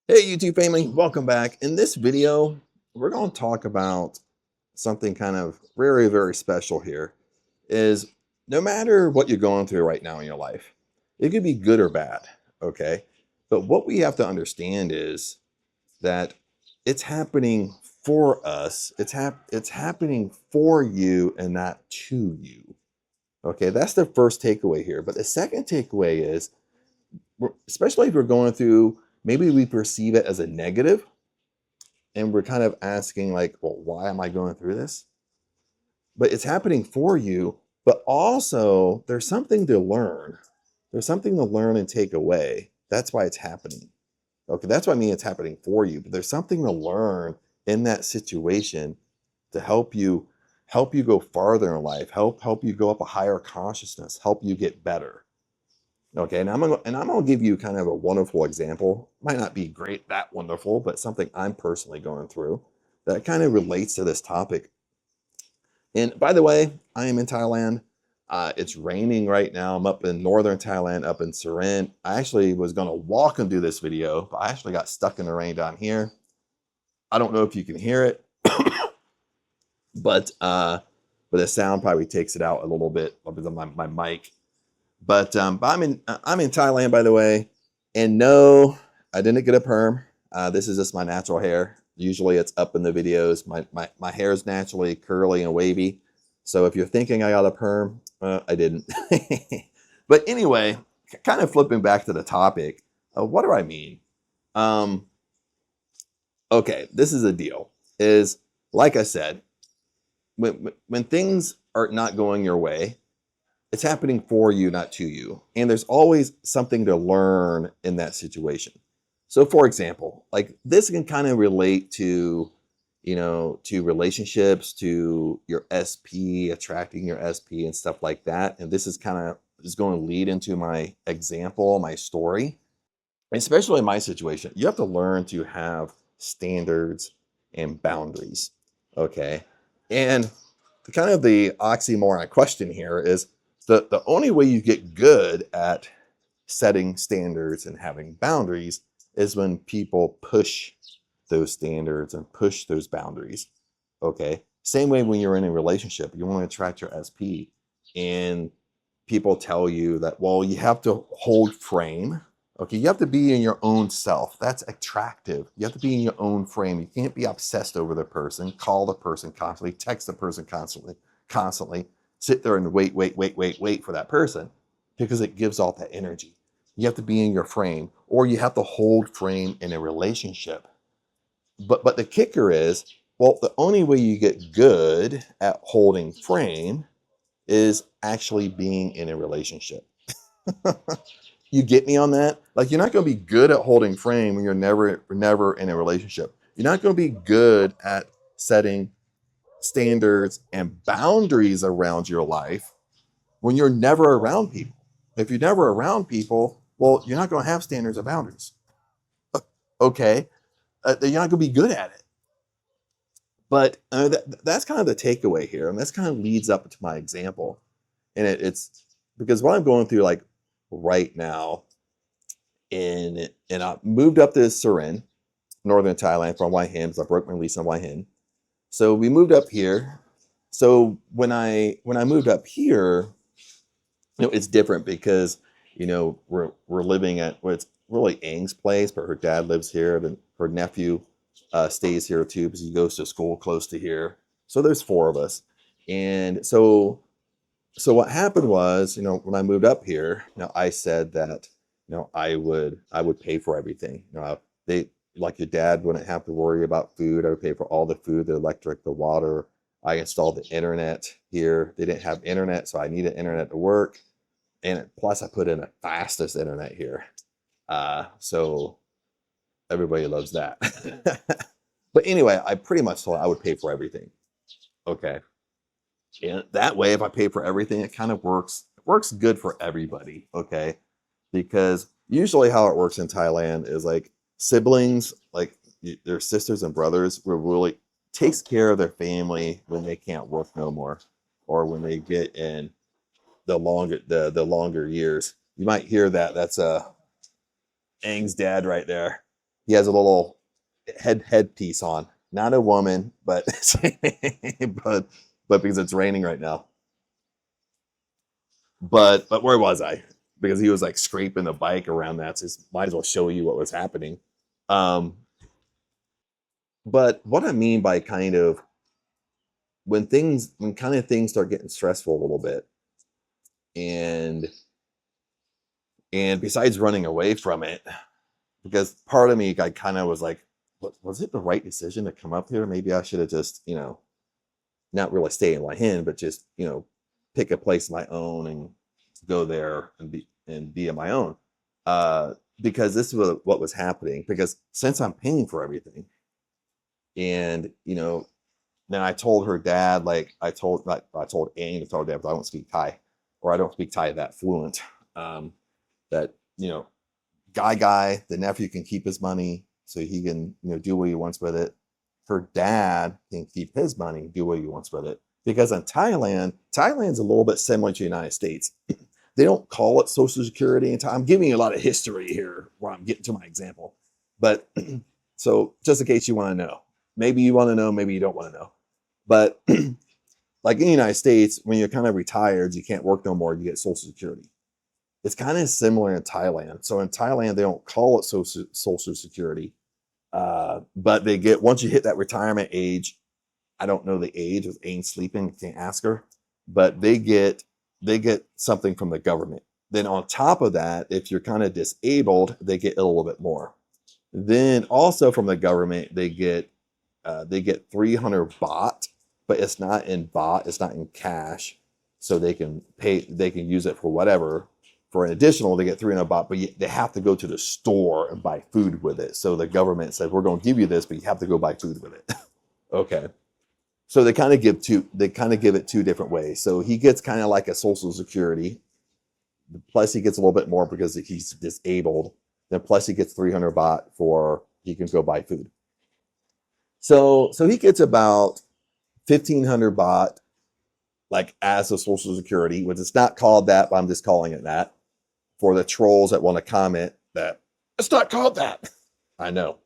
Hey YouTube family, welcome back. In this video, we're going to talk about something kind of very, very special here. Is no matter what you're going through right now in your life, it could be good or bad, okay? But what we have to understand is that it's happening for us. It's happening for you and not to you. Okay, that's the first takeaway here. But the second takeaway is, especially if we're going through, maybe we perceive it as a negative and we're kind of asking like, well, why am I going through this? But it's happening for you, but also there's something to learn. There's something to learn and take away. That's why it's happening. Okay, that's what I mean it's happening for you, but there's something to learn in that situation to help you go farther in life, help you go up a higher consciousness, help you get better. Okay, and I'm gonna give you kind of a wonderful example. Might not be great, that wonderful, but something I'm personally going through that kind of relates to this topic. And by the way, I am in Thailand. It's raining right now. I'm up in northern Thailand, up in Surin. I actually was gonna walk and do this video, but I actually got stuck in the rain down here. I don't know if you can hear it, but the sound probably takes it out a little bit because of my mic. But I'm in Thailand, by the way, and no, I didn't get a perm. This is just my natural hair. Usually it's up in the videos. My hair is naturally curly and wavy. So if you're thinking I got a perm, I didn't. But anyway, kind of flipping back to the topic, what do I mean? Okay, this is a deal. Is like I said, when things are not going your way, it's happening for you, not to you. And there's always something to learn in that situation. So for example, like this can kind of relate to, to relationships, to your SP, attracting your SP and stuff like that. And this is going to lead into my example, my story. Especially in my situation, you have to learn to have standards and boundaries. Okay. And the oxymoron question here is, the only way you get good at setting standards and having boundaries is when people push those standards and push those boundaries. Okay. Same way when you're in a relationship, you want to attract your SP and people tell you that, well, you have to hold frame. Okay. You have to be in your own self. That's attractive. You have to be in your own frame. You can't be obsessed over the person, call the person constantly, text the person constantly. Sit there and wait for that person because it gives off that energy. You have to be in your frame, or you have to hold frame in a relationship. But the kicker is, well, the only way you get good at holding frame is actually being in a relationship. You get me on that? Like, you're not going to be good at holding frame when you're never in a relationship. You're not going to be good at setting standards and boundaries around your life when you're never around people. If you're never around people, well, you're not going to have standards and boundaries. Okay, you're not going to be good at it. But that's kind of the takeaway here, and that's kind of leads up to my example. And it's because what I'm going through, like right now, and I moved up to Surin, northern Thailand, from Hue Hin, because I broke my lease on Hue Hin. So we moved up here. So when I moved up here, it's different because we're living at what's really Ang's place, but her dad lives here. Then her nephew stays here too because he goes to school close to here. So there's four of us, and so what happened was, when I moved up here, I said that I would pay for everything. They, like, your dad wouldn't have to worry about food. I would pay for all the food, the electric, the water. I installed the internet here. They didn't have internet, so I needed internet to work. And plus, I put in the fastest internet here. So everybody loves that. But anyway, I pretty much told I would pay for everything. Okay. And that way, if I pay for everything, it kind of works. It works good for everybody. Okay. Because usually how it works in Thailand is like siblings, like their sisters and brothers, will really takes care of their family when they can't work no more, or when they get in the longer years. You might hear that. That's Ang's dad right there. He has a little headpiece on. Not a woman, but but because it's raining right now. But where was I? Because he was like scraping the bike around that. So might as well show you what was happening. Um, but what I mean by kind of when kind of things start getting stressful a little bit, and besides running away from it, because part of me, I kind of was like, was it the right decision to come up here? Maybe I should have just, not really stay in Lahin, but just, pick a place of my own and go there and be on my own. Because this was what was happening. Because since I'm paying for everything, and then I told her dad, like I told Aang to tell her dad, but I don't speak Thai, or I don't speak Thai that fluent. That guy, the nephew can keep his money, so he can do what he wants with it. Her dad can keep his money, do what he wants with it. Because in Thailand's a little bit similar to the United States. They don't call it Social Security in Thailand. I'm giving you a lot of history here where I'm getting to my example. But so just in case you want to know, maybe you want to know, maybe you don't want to know. But like in the United States, when you're kind of retired, you can't work no more, you get Social Security. It's kind of similar in Thailand. So in Thailand, they don't call it Social Security. But they get, once you hit that retirement age, I don't know the age, with Aang sleeping, can't ask her, but they get something from the government. Then on top of that, if you're kind of disabled, they get a little bit more. Then also from the government, they get 300 baht, but it's not in baht, it's not in cash. So they can use it for whatever. For an additional, they get 300 baht, but they have to go to the store and buy food with it. So the government said, we're going to give you this, but you have to go buy food with it. Okay. So they kind of give it two different ways. So he gets kind of like a Social Security. Plus he gets a little bit more because he's disabled. Then plus he gets 300 baht for he can go buy food. So he gets about 1,500 baht, like as a Social Security, which it's not called that, but I'm just calling it that. For the trolls that want to comment that it's not called that. I know.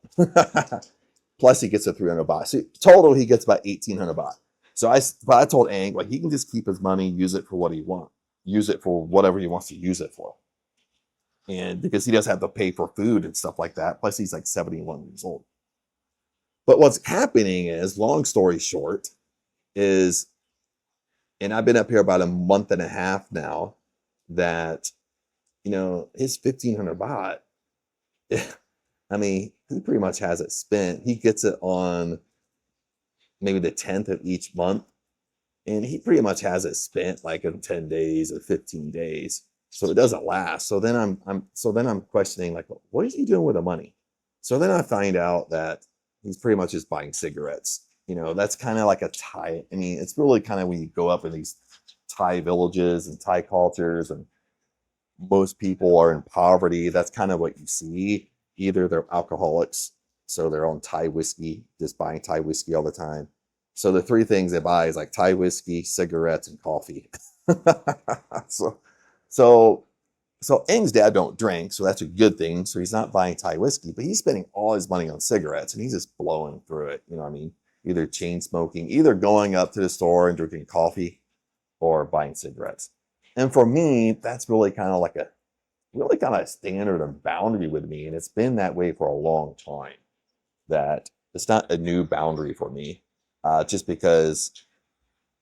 Plus he gets a 300 baht. So total he gets about 1,800 baht. So I told Aang, like, he can just keep his money, use it for what he wants. Use it for whatever he wants to use it for. And because he doesn't have to pay for food and stuff like that. Plus he's like 71 years old. But what's happening is, long story short, is, and I've been up here about a month and a half now, that, his 1,500 baht, I mean, he pretty much has it spent. He gets it on maybe the 10th of each month, and he pretty much has it spent like in 10 days or 15 days. So it doesn't last. So then I'm questioning, like, what is he doing with the money? So then I find out that he's pretty much just buying cigarettes. That's kind of like a Thai. I mean, it's really kind of when you go up in these Thai villages and Thai cultures, and most people are in poverty. That's kind of what you see. Either they're alcoholics, so they're on Thai whiskey, just buying Thai whiskey all the time. So the three things they buy is like Thai whiskey, cigarettes, and coffee. So Aang's dad don't drink, so that's a good thing. So he's not buying Thai whiskey, but he's spending all his money on cigarettes, and he's just blowing through it. You know what I mean? Either chain smoking, either going up to the store and drinking coffee, or buying cigarettes. And for me, that's really kind of like a standard and boundary with me. And it's been that way for a long time. That it's not a new boundary for me. Just because,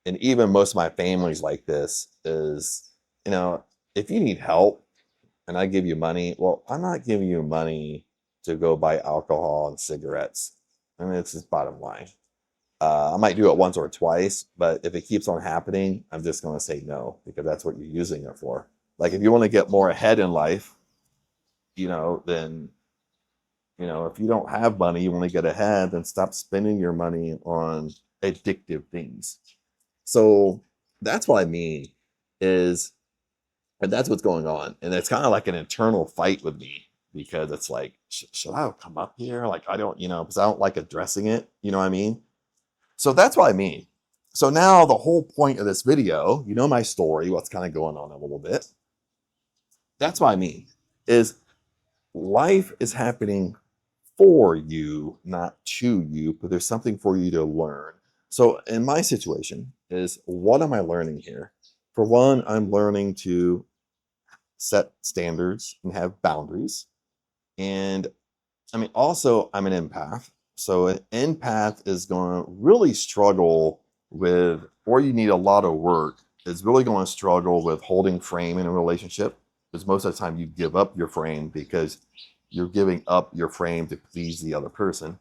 and even most of my family's like this, is, if you need help and I give you money, well, I'm not giving you money to go buy alcohol and cigarettes. I mean, it's just bottom line. I might do it once or twice, but if it keeps on happening, I'm just going to say no, because that's what you're using it for. Like, if you want to get more ahead in life, then, if you don't have money, you want to get ahead, then stop spending your money on addictive things. So that's what I mean is, and that's what's going on. And it's kind of like an internal fight with me, because it's like, should I come up here? Like, I don't, because I don't like addressing it. You know what I mean? So that's what I mean. So now the whole point of this video, my story, what's kind of going on a little bit. That's what I mean, is life is happening for you, not to you, but there's something for you to learn. So in my situation is, what am I learning here? For one, I'm learning to set standards and have boundaries. And I mean, also, I'm an empath. So an empath is going to really struggle with, or you need a lot of work, is really going to struggle with holding frame in a relationship. Because most of the time you give up your frame because you're giving up your frame to please the other person.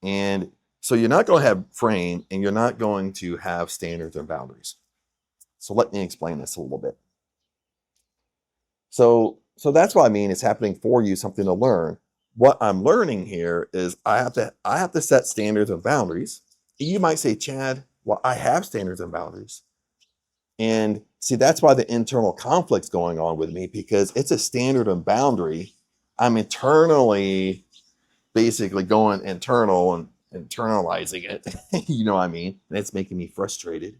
And so you're not going to have frame, and you're not going to have standards and boundaries. So let me explain this a little bit. So that's what I mean. It's happening for you, something to learn. What I'm learning here is I have to set standards and boundaries. You might say, Chad, well, I have standards and boundaries. And see, that's why the internal conflict's going on with me, because it's a standard and boundary. I'm internally basically going internal and internalizing it. You know what I mean? And it's making me frustrated,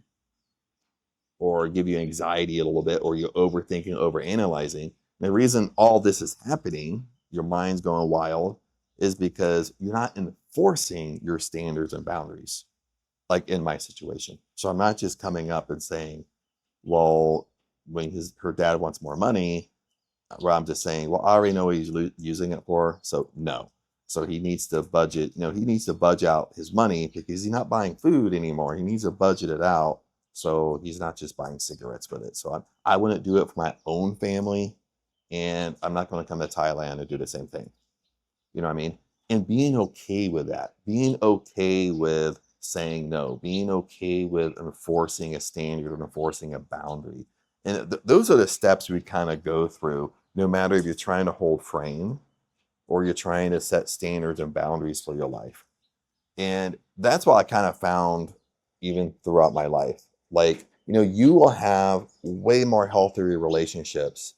or give you anxiety a little bit, or you're overthinking, overanalyzing. And the reason all this is happening, your mind's going wild, is because you're not enforcing your standards and boundaries, like in my situation. So I'm not just coming up and saying, well, when her dad wants more money, where I'm just saying, well, I already know what he's using it for, so no. So he needs to budget, he needs to budget out his money, because he's not buying food anymore. He needs to budget it out, so he's not just buying cigarettes with it. So I wouldn't do it for my own family, and I'm not going to come to Thailand and do the same thing. You know what I mean? And being okay with that, being okay with saying no, being okay with enforcing a standard and enforcing a boundary. And those are the steps we kind of go through, no matter if you're trying to hold frame or you're trying to set standards and boundaries for your life. And that's what I kind of found even throughout my life. Like, you will have way more healthier relationships,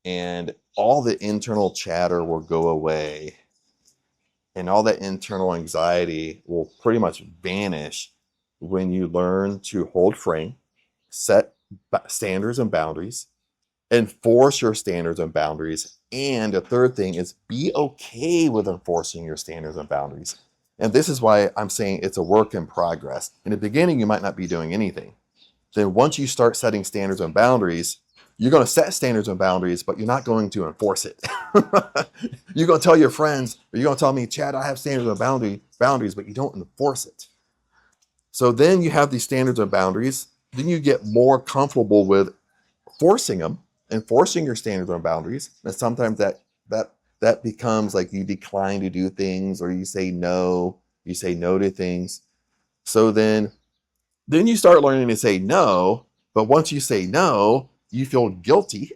and all the internal chatter will go away, and all that internal anxiety will pretty much vanish when you learn to hold frame, set standards and boundaries, enforce your standards and boundaries. And the third thing is, be okay with enforcing your standards and boundaries. And this is why I'm saying it's a work in progress. In the beginning, you might not be doing anything. Then once you start setting standards and boundaries, you're going to set standards and boundaries, but you're not going to enforce it. You're going to tell your friends, or you're going to tell me, Chad, I have standards and boundaries, but you don't enforce it. So then you have these standards and boundaries. Then you get more comfortable with forcing them, enforcing your standards and boundaries. And sometimes that becomes like you decline to do things, or you say no to things. So then you start learning to say no. But once you say no, you feel guilty.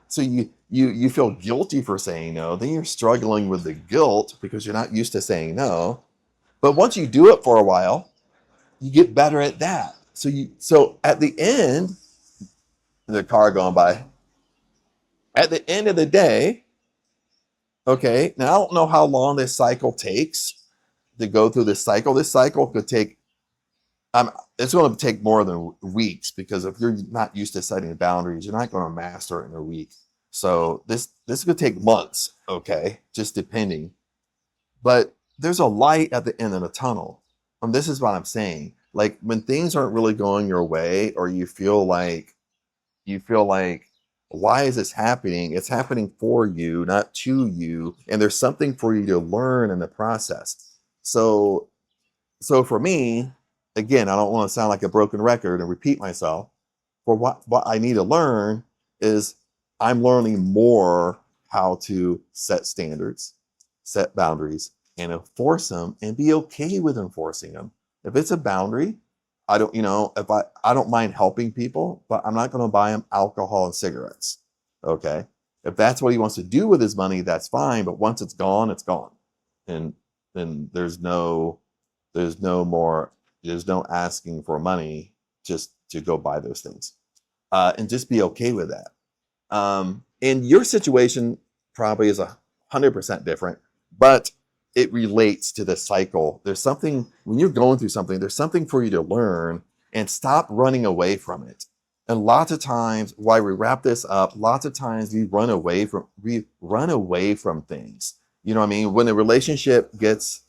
So you feel guilty for saying no. Then you're struggling with the guilt because you're not used to saying no. But once you do it for a while, you get better at that. So at the end, the car going by, at the end of the day, okay, now I don't know how long this cycle takes to go through this cycle. This cycle could take, it's going to take more than weeks, because if you're not used to setting boundaries, you're not going to master it in a week. So this could take months, okay, just depending. But there's a light at the end of the tunnel. And this is what I'm saying. Like, when things aren't really going your way, or you feel like, why is this happening? It's happening for you, not to you. And there's something for you to learn in the process. So for me, again, I don't want to sound like a broken record and repeat myself. For what I need to learn is, I'm learning more how to set standards, set boundaries, and enforce them, and be okay with enforcing them. If it's a boundary, I don't mind helping people, but I'm not going to buy him alcohol and cigarettes. Okay. If that's what he wants to do with his money, that's fine. But once it's gone, it's gone. And then there's no asking for money just to go buy those things. And just be okay with that. And your situation probably is 100% different, but it relates to the cycle. There's something, when you're going through something, there's something for you to learn, and stop running away from it. And lots of times, why we wrap this up, lots of times we run away from things. You know what I mean? When a relationship gets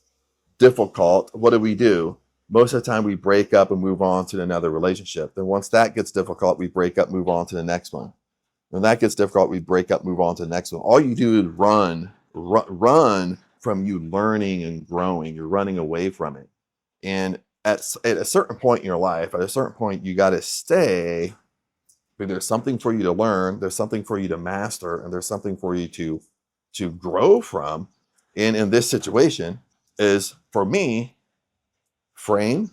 difficult, what do? Most of the time we break up and move on to another relationship. Then once that gets difficult, we break up, move on to the next one. When that gets difficult, we break up, move on to the next one. All you do is run from you learning and growing. You're running away from it. And at a certain point in your life, at a certain point, you got to stay. There's something for you to learn. There's something for you to master, and there's something for you to grow from. And in this situation is, for me, frame,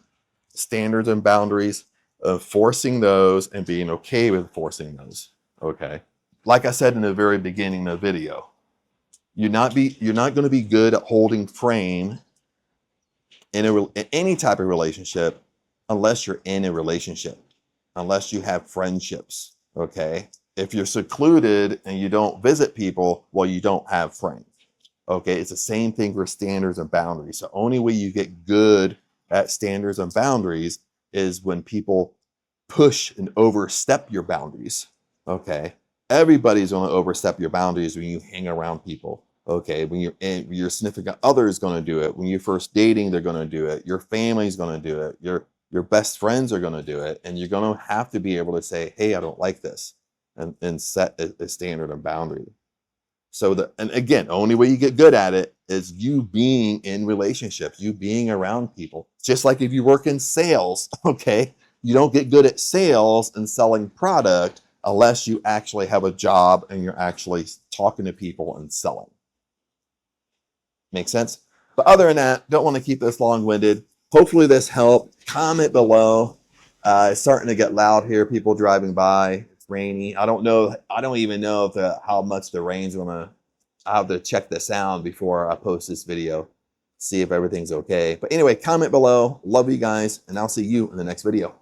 standards and boundaries, of forcing those and being okay with forcing those. Okay. Like I said in the very beginning of the video, you're not going to be good at holding frame in any type of relationship unless you're in a relationship, unless you have friendships. Okay. If you're secluded and you don't visit people, well, you don't have friends. Okay. It's the same thing for standards and boundaries. The only way you get good at standards and boundaries is when people push and overstep your boundaries. Okay. Everybody's going to overstep your boundaries when you hang around people. Okay. When your significant other is going to do it. When you're first dating, they're going to do it. Your family's going to do it. Your best friends are going to do it. And you're going to have to be able to say, hey, I don't like this, and set a standard and boundary. And again, the only way you get good at it is you being in relationships, you being around people. Just like if you work in sales, okay, you don't get good at sales and selling product unless you actually have a job and you're actually talking to people and selling. Make sense? But other than that, don't want to keep this long-winded. Hopefully this helped. Comment below. It's starting to get loud here. People driving by. It's rainy. I don't know. I don't even know how much the rain's gonna. I have to check the sound before I post this video. See if everything's okay. But anyway, comment below. Love you guys, and I'll see you in the next video.